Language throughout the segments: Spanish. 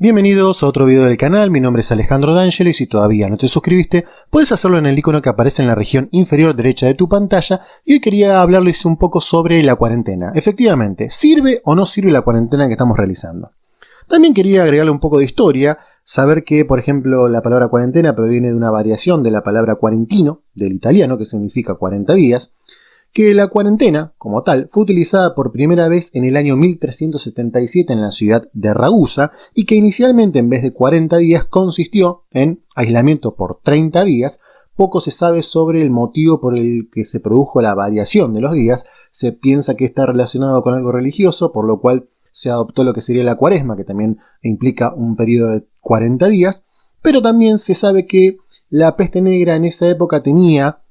Bienvenidos a otro video del canal, mi nombre es Alejandro D'Angelo y si todavía no te suscribiste, puedes hacerlo en el icono que aparece en la región inferior derecha de tu pantalla y hoy quería hablarles un poco sobre la cuarentena. Efectivamente, ¿sirve o no sirve la cuarentena que estamos realizando? También quería agregarle un poco de historia, saber que, por ejemplo, la palabra cuarentena proviene de una variación de la palabra quarantino, del italiano, que significa 40 días, que la cuarentena, como tal, fue utilizada por primera vez en el año 1377 en la ciudad de Ragusa y que inicialmente en vez de 40 días consistió en aislamiento por 30 días. Poco se sabe sobre el motivo por el que se produjo la variación de los días. Se piensa que está relacionado con algo religioso, por lo cual se adoptó lo que sería la cuaresma, que también implica un periodo de 40 días, pero también se sabe que la peste negra en esa época tenía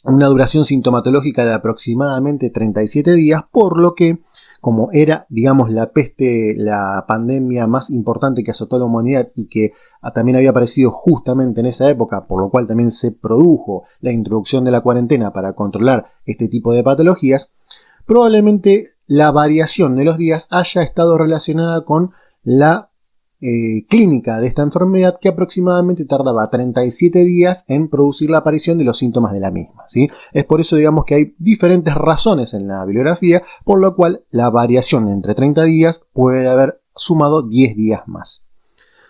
una duración sintomatológica de aproximadamente 37 días, por lo que, como era, digamos, la peste, la pandemia más importante que azotó a la humanidad y que también había aparecido justamente en esa época, por lo cual también se produjo la introducción de la cuarentena para controlar este tipo de patologías, probablemente la variación de los días haya estado relacionada con la clínica de esta enfermedad, que aproximadamente tardaba 37 días en producir la aparición de los síntomas de la misma, ¿sí? Es por eso, digamos, que hay diferentes razones en la bibliografía, por lo cual la variación entre 30 días puede haber sumado 10 días más.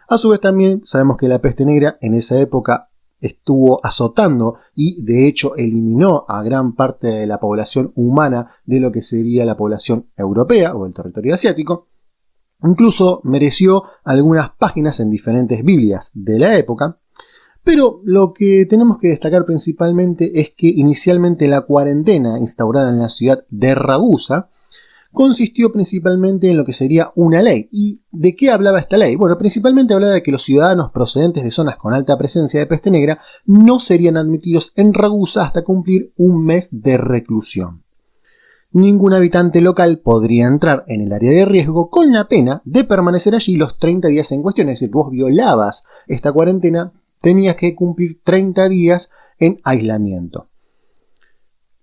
A su vez también sabemos que la peste negra en esa época estuvo azotando y de hecho eliminó a gran parte de la población humana de lo que sería la población europea o el territorio asiático. Incluso mereció algunas páginas en diferentes Biblias de la época, pero lo que tenemos que destacar principalmente es que inicialmente la cuarentena instaurada en la ciudad de Ragusa consistió principalmente en lo que sería una ley. ¿Y de qué hablaba esta ley? Bueno, principalmente hablaba de que los ciudadanos procedentes de zonas con alta presencia de peste negra no serían admitidos en Ragusa hasta cumplir un mes de reclusión. Ningún habitante local podría entrar en el área de riesgo con la pena de permanecer allí los 30 días en cuestión. Es decir, vos violabas esta cuarentena, tenías que cumplir 30 días en aislamiento.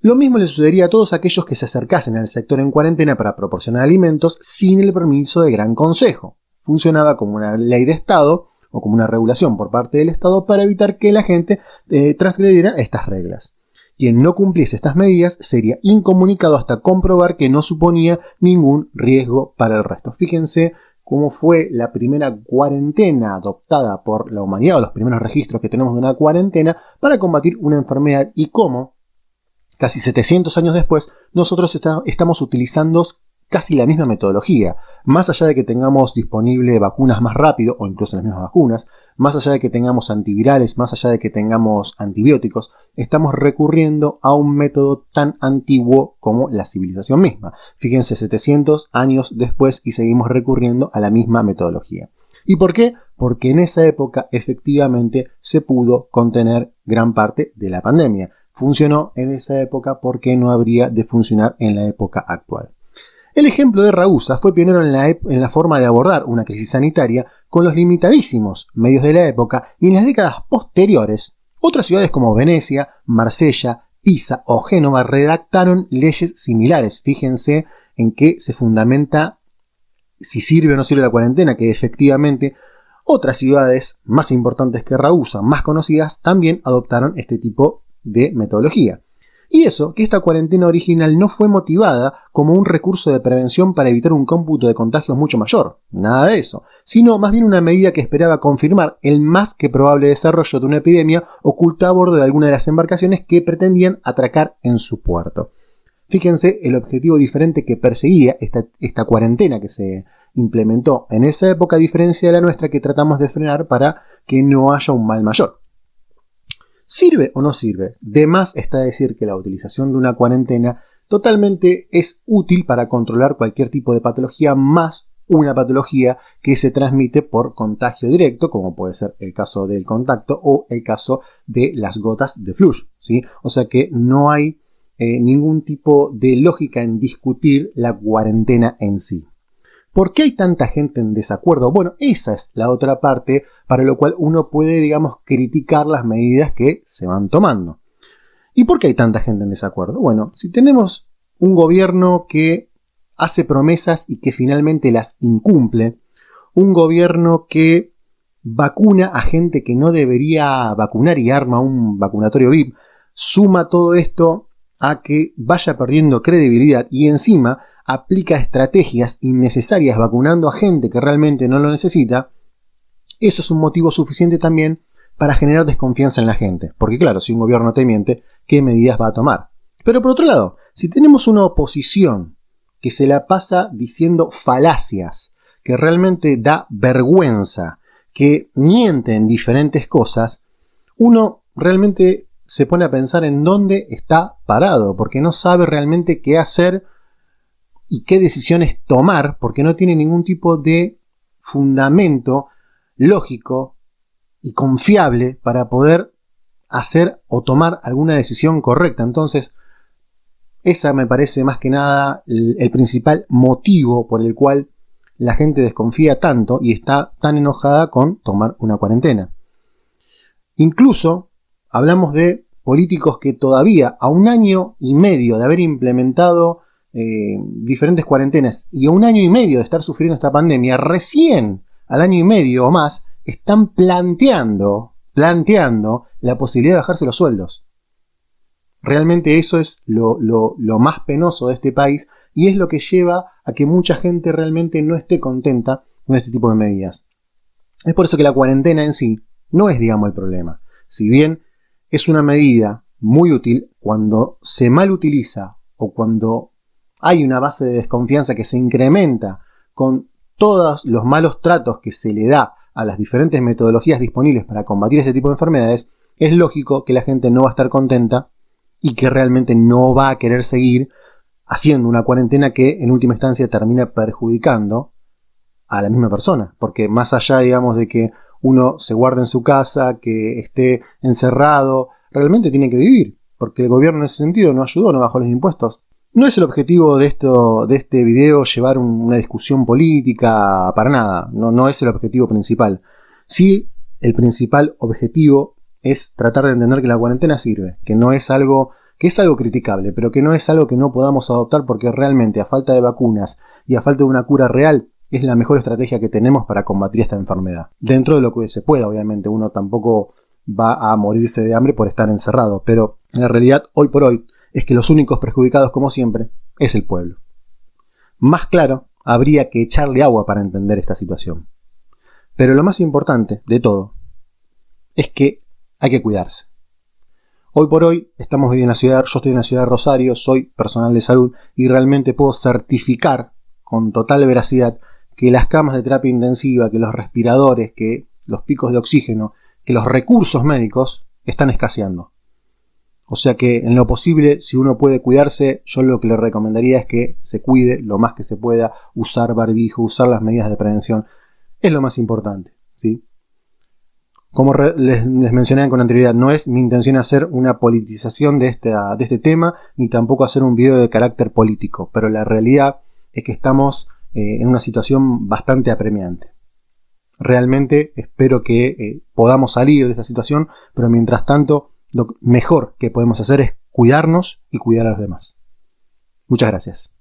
Lo mismo le sucedería a todos aquellos que se acercasen al sector en cuarentena para proporcionar alimentos sin el permiso del Gran Consejo. Funcionaba como una ley de Estado o como una regulación por parte del Estado para evitar que la gente transgrediera estas reglas. Quien no cumpliese estas medidas sería incomunicado hasta comprobar que no suponía ningún riesgo para el resto. Fíjense cómo fue la primera cuarentena adoptada por la humanidad, o los primeros registros que tenemos de una cuarentena para combatir una enfermedad, y cómo casi 700 años después nosotros estamos utilizando casi la misma metodología. Más allá de que tengamos disponible vacunas más rápido, o incluso las mismas vacunas, más allá de que tengamos antivirales, más allá de que tengamos antibióticos, estamos recurriendo a un método tan antiguo como la civilización misma. Fíjense, 700 años después y seguimos recurriendo a la misma metodología. ¿Y por qué? Porque en esa época efectivamente se pudo contener gran parte de la pandemia. Funcionó en esa época porque no habría de funcionar en la época actual. El ejemplo de Ragusa fue pionero en la forma de abordar una crisis sanitaria con los limitadísimos medios de la época, y en las décadas posteriores, otras ciudades como Venecia, Marsella, Pisa o Génova redactaron leyes similares. Fíjense en qué se fundamenta si sirve o no sirve la cuarentena, que efectivamente otras ciudades más importantes que Ragusa, más conocidas, también adoptaron este tipo de metodología. Y eso, que esta cuarentena original no fue motivada como un recurso de prevención para evitar un cómputo de contagios mucho mayor, nada de eso, sino más bien una medida que esperaba confirmar el más que probable desarrollo de una epidemia oculta a bordo de alguna de las embarcaciones que pretendían atracar en su puerto. Fíjense el objetivo diferente que perseguía esta cuarentena que se implementó en esa época, a diferencia de la nuestra que tratamos de frenar para que no haya un mal mayor. ¿Sirve o no sirve? De más está decir que la utilización de una cuarentena totalmente es útil para controlar cualquier tipo de patología, más una patología que se transmite por contagio directo, como puede ser el caso del contacto o el caso de las gotas de flush, ¿sí? O sea que no hay ningún tipo de lógica en discutir la cuarentena en sí. ¿Por qué hay tanta gente en desacuerdo? Bueno, esa es la otra parte para lo cual uno puede, digamos, criticar las medidas que se van tomando. ¿Y por qué hay tanta gente en desacuerdo? Bueno, si tenemos un gobierno que hace promesas y que finalmente las incumple, un gobierno que vacuna a gente que no debería vacunar y arma un vacunatorio VIP, suma todo esto a que vaya perdiendo credibilidad y encima aplica estrategias innecesarias vacunando a gente que realmente no lo necesita, eso es un motivo suficiente también para generar desconfianza en la gente. Porque claro, si un gobierno te miente, ¿qué medidas va a tomar? Pero por otro lado, si tenemos una oposición que se la pasa diciendo falacias, que realmente da vergüenza, que miente en diferentes cosas, uno realmente se pone a pensar en dónde está parado, porque no sabe realmente qué hacer y qué decisiones tomar, porque no tiene ningún tipo de fundamento lógico y confiable para poder hacer o tomar alguna decisión correcta. Entonces, esa me parece más que nada el principal motivo por el cual la gente desconfía tanto y está tan enojada con tomar una cuarentena. Incluso hablamos de políticos que todavía a 1 año y medio de haber implementado diferentes cuarentenas y a 1 año y medio de estar sufriendo esta pandemia, recién al año y medio o más están planteando la posibilidad de bajarse los sueldos. Realmente eso es lo más penoso de este país y es lo que lleva a que mucha gente realmente no esté contenta con este tipo de medidas. Es por eso que la cuarentena en sí no es, digamos, el problema. Si bien es una medida muy útil, cuando se mal utiliza o cuando hay una base de desconfianza que se incrementa con todos los malos tratos que se le da a las diferentes metodologías disponibles para combatir este tipo de enfermedades, es lógico que la gente no va a estar contenta y que realmente no va a querer seguir haciendo una cuarentena que en última instancia termina perjudicando a la misma persona. Porque más allá, digamos, de que uno se guarde en su casa, que esté encerrado, realmente tiene que vivir. Porque el gobierno en ese sentido no ayudó, no bajó los impuestos. No es el objetivo de este video llevar una discusión política, para nada. No es el objetivo principal. Sí, el principal objetivo es tratar de entender que la cuarentena sirve, que no es algo, que es algo criticable, pero que no es algo que no podamos adoptar porque realmente a falta de vacunas y a falta de una cura real es la mejor estrategia que tenemos para combatir esta enfermedad. Dentro de lo que se pueda, obviamente, uno tampoco va a morirse de hambre por estar encerrado, pero en realidad hoy por hoy es que los únicos perjudicados, como siempre, es el pueblo. Más claro, habría que echarle agua para entender esta situación. Pero lo más importante de todo es que hay que cuidarse. Hoy por hoy estamos viviendo en la ciudad, yo estoy en la ciudad de Rosario, soy personal de salud y realmente puedo certificar con total veracidad que las camas de terapia intensiva, que los respiradores, que los picos de oxígeno, que los recursos médicos están escaseando. O sea que en lo posible, si uno puede cuidarse, yo lo que le recomendaría es que se cuide lo más que se pueda, usar barbijo, usar las medidas de prevención, es lo más importante, ¿sí? Como les mencioné con anterioridad, no es mi intención hacer una politización de este tema, ni tampoco hacer un video de carácter político, pero la realidad es que estamos en una situación bastante apremiante. Realmente espero que podamos salir de esta situación, pero mientras tanto, lo mejor que podemos hacer es cuidarnos y cuidar a los demás. Muchas gracias.